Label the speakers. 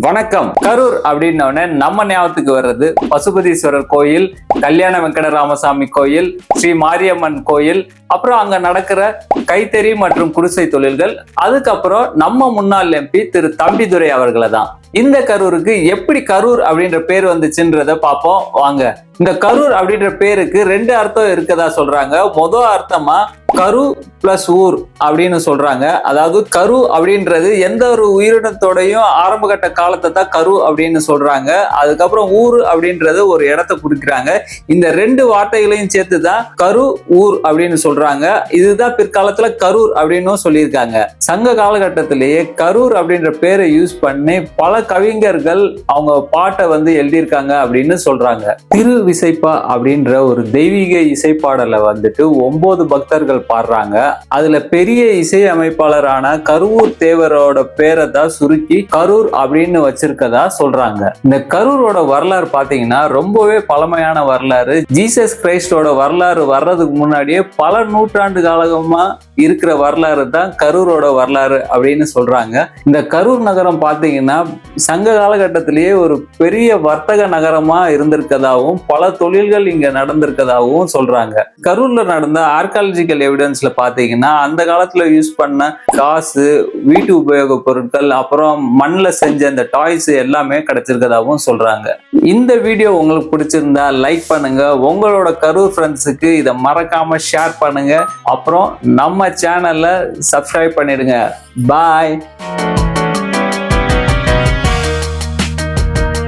Speaker 1: வணக்கம். கரூர் அப்படின்னோடனே நம்ம ஞாபகத்துக்கு வர்றது பசுபதீஸ்வரர் கோயில், கல்யாண வெங்கட ராமசாமி கோயில், ஸ்ரீ மாரியம்மன் கோயில், அப்புறம் அங்க நடக்கிற கைத்தறி மற்றும் குடிசை தொழில்கள். அதுக்கப்புறம் நம்ம முன்னாள் எம்பி திரு தம்பிதுரை அவர்களை தான். இந்த கரூருக்கு எப்படி கரூர் அப்படின்ற பேர் வந்துச்சுன்றத பார்ப்போம் வாங்க. இந்த கரூர் அப்படின்ற பேருக்கு ரெண்டு அர்த்தம் இருக்கதா சொல்றாங்க. முதல் அர்த்தமா கரு பிளஸ் ஊர் அப்படின்னு சொல்றாங்க. அதாவது கரு அப்படின்றது எந்த ஒரு உயிரினத்தோடையும் ஆரம்ப கட்ட காலத்தை தான் கரு அப்படின்னு சொல்றாங்க. அதுக்கப்புறம் ஊர் அப்படின்றது ஒரு இடத்த குறிக்கிறாங்க. இந்த ரெண்டு வார்த்தைகளையும் சேர்த்து தான் கரு ஊர் அப்படின்னு சொல்றாங்க. இதுதான் பிற்காலத்துல கரூர் அப்படின்னு சொல்லியிருக்காங்க. சங்க காலகட்டத்திலேயே கரூர் அப்படின்ற பேரை யூஸ் பண்ணி பல கவிஞர்கள் அவங்க பாட்டை எழுதியிருக்காங்க அப்படின்னு சொல்றாங்க. திரு விசைப்பா அப்படின்ற ஒரு தெய்வீக இசைப்பாடலை 9 பக்தர்கள் பாடுறாங்க. அதுல பெரிய இசை அமைப்பாளரான கருவூர் தேவரோட பேரை தான் சுருக்கி கரூர் அப்படின்னு வச்சிருக்கதா சொல்றாங்க. இந்த கரூரோட வரலாறு பாத்தீங்கன்னா ரொம்பவே பழமையான வரலாறு. ஜீசஸ் கிரைஸ்டோட வரலாறு வர்றதுக்கு முன்னாடியே பல நூற்றாண்டு காலமா இருக்கிற வரலாறு தான் கரூரோட வரலாறு அப்படின்னு சொல்றாங்க. இந்த கரூர் நகரம் பாத்தீங்கன்னா சங்க காலகட்டத்திலேயே ஒரு பெரிய வர்த்தக நகரமா இருந்திருக்கதாகவும் பல தொழில்கள் இங்க நடந்திருக்கதாகவும் சொல்றாங்க. கரூர்ல நடந்த ஆர்காலஜிக்கல் எவிடன்ஸ்ல பாத்தீங்கன்னா அந்த காலத்துல யூஸ் பண்ண காசு, வீட்டு உபயோக பொருட்கள், அப்புறம் மண்ணில் செஞ்ச அந்த டாய்ஸ் எல்லாமே கிடைச்சிருக்கதாகவும் சொல்றாங்க. இந்த வீடியோ உங்களுக்கு பிடிச்சிருந்தா லைக் பண்ணுங்க. உங்களோட கரூர் ஃப்ரெண்ட்ஸுக்கு இதை மறக்காம ஷேர் பண்ணுங்க. அப்புறம் நம்ம சேனல்ல சப்ஸ்கிரைப் பண்ணிடுங்க. பாய்.